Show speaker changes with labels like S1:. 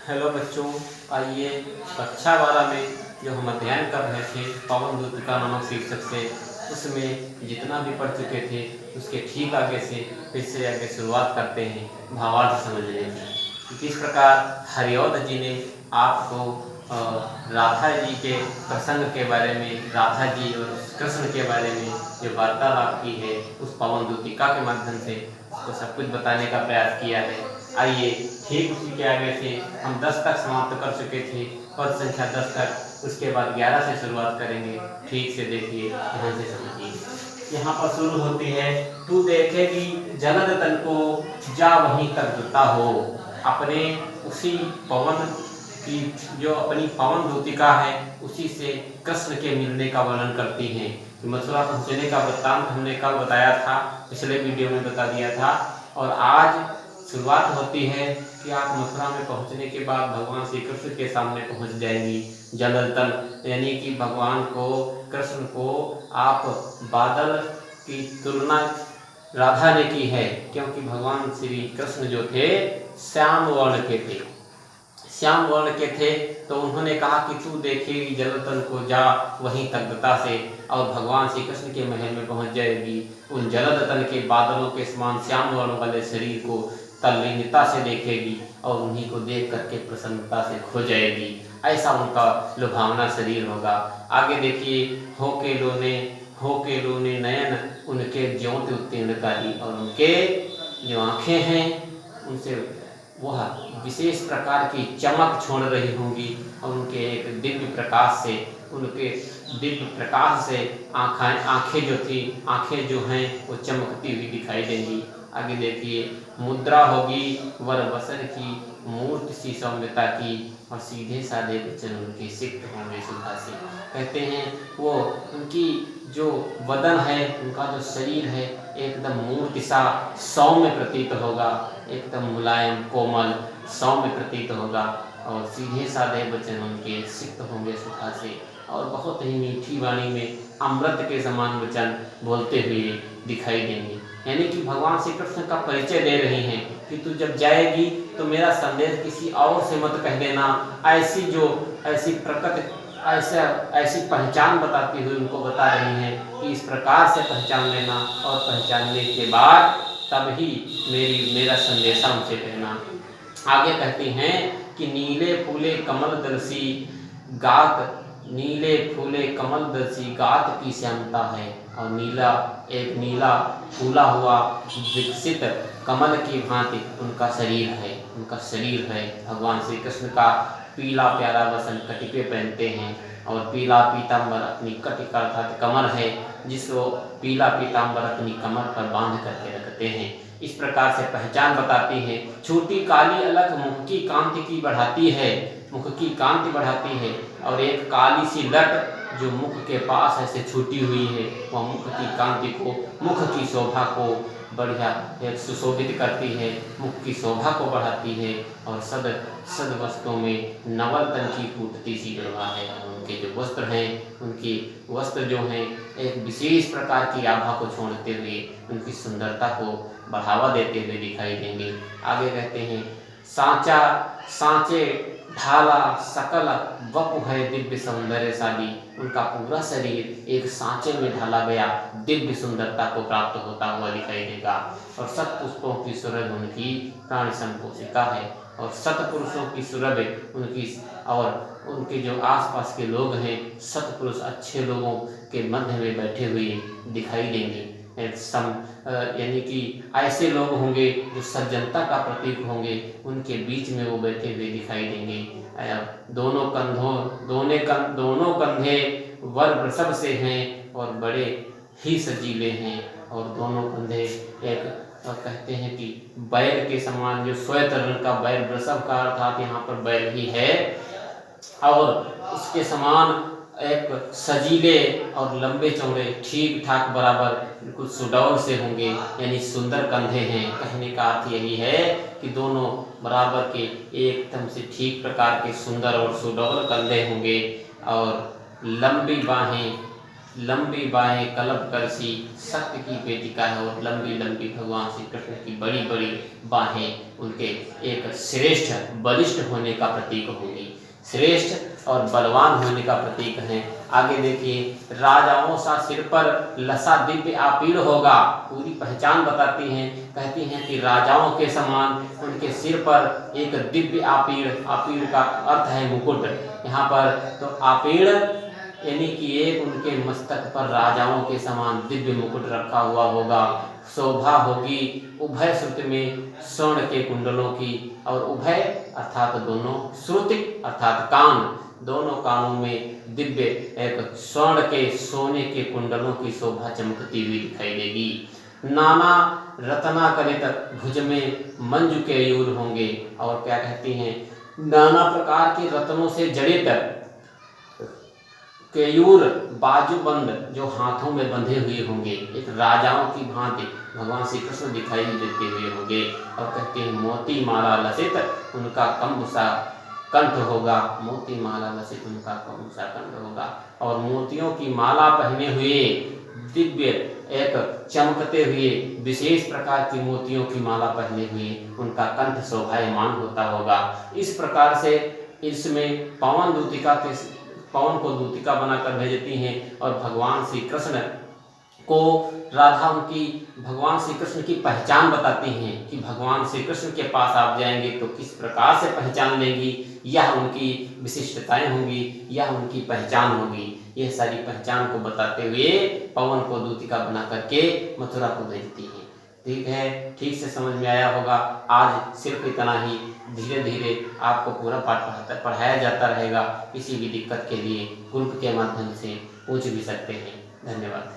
S1: Hello बच्चों, आइए कक्षा 12 में जो हम अध्ययन कर रहे थे पवन दूतिका नामक शीर्षक से, उसमें जितना भी पढ़ चुके थे उसके ठीक आगे से फिर से आगे शुरुआत करते हैं भावार्थ समझने की। किस प्रकार हरिऔध जी ने आपको राधा जी के प्रसंग के बारे में, राधा जी और कृष्ण के बारे में जो वार्तालाप की है उस पवन दूतिका के माध्यम से उसको सब कुछ बताने का प्रयास किया है। आइए ठीक उसी के आगे से हम 10 तक समाप्त कर चुके थे, पद संख्या 10 तक, उसके बाद 11 से शुरुआत करेंगे। ठीक से देखिए, यहाँ से समझिए। यहाँ पर शुरू होती है, तू देखेगी जलद तन को जा वहीं तक दुता हो। अपने उसी पवन की जो अपनी पवन दूतिका है उसी से कृष्ण के मिलने का वर्णन करती हैं। तो मथुरा पहुँचने का वृत्तांत हमने कल बताया था, पिछले वीडियो में बता दिया था। और आज शुरुआत होती है कि आप मथुरा में पहुंचने के बाद भगवान श्री कृष्ण के सामने पहुंच जाएंगी। जलतल यानी कि भगवान को, कृष्ण को आप बादल की तुलना राधा ने की है, क्योंकि भगवान श्री कृष्ण जो थे श्याम वर्ण के थे, श्याम वर्ण के थे। तो उन्होंने कहा कि तू देखेगी जलतल को जा वहीं तग्गता से, और भगवान श्री कृष्ण के महल में पहुंच जाएगी। उन जलतल के बादलों के समान श्याम वर्ण वाले शरीर को तल्लीनता से देखेगी और उन्हीं को देख करके प्रसन्नता से खो जाएगी। ऐसा उनका लुभावना शरीर होगा। आगे देखिए, हो के लोने नयन उनके ज्योति उत्तीर्णकारी, और उनके जो आँखें हैं उनसे वह विशेष प्रकार की चमक छोड़ रही होंगी, और उनके एक दिव्य प्रकाश से, उनके दिव्य प्रकाश से आँखें जो थी, आँखें जो हैं वो चमकती हुई दिखाई देंगी। आगे देखिए, मुद्रा होगी वर बसर की, मूर्ति सी सौम्यता की, और सीधे साधे वचन उनके सिक्त होंगे सुधा से। कहते हैं वो उनकी जो बदन है, उनका जो शरीर है एकदम मूर्ति सा सौम्य प्रतीत होगा, एकदम मुलायम कोमल सौम्य प्रतीत होगा, और सीधे साधे वचन उनके सिक्त होंगे सुधा से, और बहुत ही मीठी वाणी में अमृत के समान वचन बोलते हुए दिखाई देंगे। यानी कि भगवान श्री कृष्ण का परिचय दे रही हैं कि तू जब जाएगी तो मेरा संदेश किसी और से मत कह देना। ऐसी पहचान बताती हुई उनको बता रही हैं कि इस प्रकार से पहचान लेना, और पहचानने के बाद तब ही मेरा संदेशा उनसे कहना। आगे कहती हैं कि नीले फूले कमल दर्शी गात की श्यामता है, और नीला फूला हुआ विकसित कमल की भांति उनका शरीर है। भगवान श्री कृष्ण का पीला प्यारा वसन कटिके पहनते हैं, और पीला पीताम्बर अपनी कटिका अर्थात कमर है, जिसको पीला पीताम्बर अपनी कमर पर बांध करके रखते हैं। इस प्रकार से पहचान बताती है। छोटी काली अलग मुख की कांति बढ़ाती है, और एक काली सी लट जो मुख के पास ऐसे छूटी हुई है, वह मुख की कांति को, मुख की शोभा को बढ़िया एक सुशोभित करती है, मुख की शोभा को बढ़ाती है, और सद वस्त्रों में नवल तन की फूटती सी प्रभा है। उनके जो वस्त्र हैं, उनकी वस्त्र जो हैं एक विशेष प्रकार की आभा को छोड़ते हुए उनकी सुंदरता को बढ़ावा देते हुए दिखाई देंगे। आगे कहते हैं, सांचे ढाला सकल वपु है दिव्य सौंदर्यशाली। उनका पूरा शरीर एक सांचे में ढाला गया दिव्य सुंदरता को प्राप्त होता हुआ दिखाई देगा। और सत्पुष्पों की सुरभि उनकी प्राण संपोषिका है, और सतपुरुषों की सुरभि उनकी, और उनके जो आसपास के लोग हैं सतपुरुष अच्छे लोगों के मध्य में बैठे हुए दिखाई देंगे। यानी कि ऐसे लोग होंगे जो सज्जनता का प्रतीक होंगे, उनके बीच में वो बैठे हुए दिखाई देंगे। दोनों कंधे वर वृषभ से हैं और बड़े ही सजीले हैं, और दोनों कंधे एक कहते हैं कि बैल के समान, जो श्वेत रंग का बैल, वृषभ का अर्थात यहाँ पर बैल ही है, और उसके समान एक सजीले और लंबे चौड़े ठीक ठाक बराबर बिल्कुल सुडौल से होंगे, यानी सुंदर कंधे हैं। कहने का अर्थ यही है कि दोनों बराबर के एकदम से ठीक प्रकार के सुंदर और सुडौल कंधे होंगे, और लंबी बाहें लंबी बाहें कलब करसी, सत्य की पेटिका है और लंबी लंबी भगवान श्री कृष्ण की बड़ी बड़ी बाहें उनके एक श्रेष्ठ बलिष्ठ होने का प्रतीक होंगी, श्रेष्ठ और बलवान होने का प्रतीक है। आगे देखिए, राजाओं सा सिर पर लसा दिव्य आपीड़ होगा, पूरी पहचान बताती हैं। कहती हैं कि राजाओं के समान उनके सिर पर एक दिव्य आपीड़, आपीड़ का अर्थ है मुकुट यहाँ पर, तो आपीड़ यानी कि एक उनके मस्तक पर राजाओं के समान दिव्य मुकुट रखा हुआ होगा। शोभा होगी उभय श्रुति में स्वर्ण के कुंडलों की, और उभय अर्थात दोनों, श्रुति अर्थात कान, दोनों कानों में दिव्य एक स्वर्ण के सोने के कुंडलों की शोभा चमकती हुई दिखाई देगी। नाना रत्ना कलित भुज में मंजू केयूर होंगे, और क्या कहती हैं, नाना प्रकार के रत्नों से जड़ित केयूर बाजूबंद जो हाथों में बंधे हुए होंगे, एक राजाओं की भांति भगवान श्री कृष्ण दिखाई देते हुए होंगे। और कहते हैं मोती माला लसित उनका कंब सा कंठ होगा, मोती माला लसित उनका कंब सा कंठ होगा, और मोतियों की माला पहने हुए दिव्य एक चमकते हुए विशेष प्रकार की मोतियों की माला पहने हुए उनका कंठ शोभायमान होता होगा। इस प्रकार से इसमें पवन को दूतिका बनाकर भेजती हैं, और भगवान श्री कृष्ण को राधा उनकी भगवान श्री कृष्ण की पहचान बताती हैं कि भगवान श्री कृष्ण के पास आप जाएंगे तो किस प्रकार से पहचान लेंगी, यह उनकी विशिष्टताएं होंगी, यह उनकी पहचान होगी। यह सारी पहचान को बताते हुए पवन को दूतिका बना करके मथुरा को भेजती हैं। ठीक है, ठीक से समझ में आया होगा। आज सिर्फ इतना ही, धीरे धीरे आपको पूरा पाठ पढ़ाया जाता रहेगा। किसी भी दिक्कत के लिए ग्रुप के माध्यम से पूछ भी सकते हैं। धन्यवाद।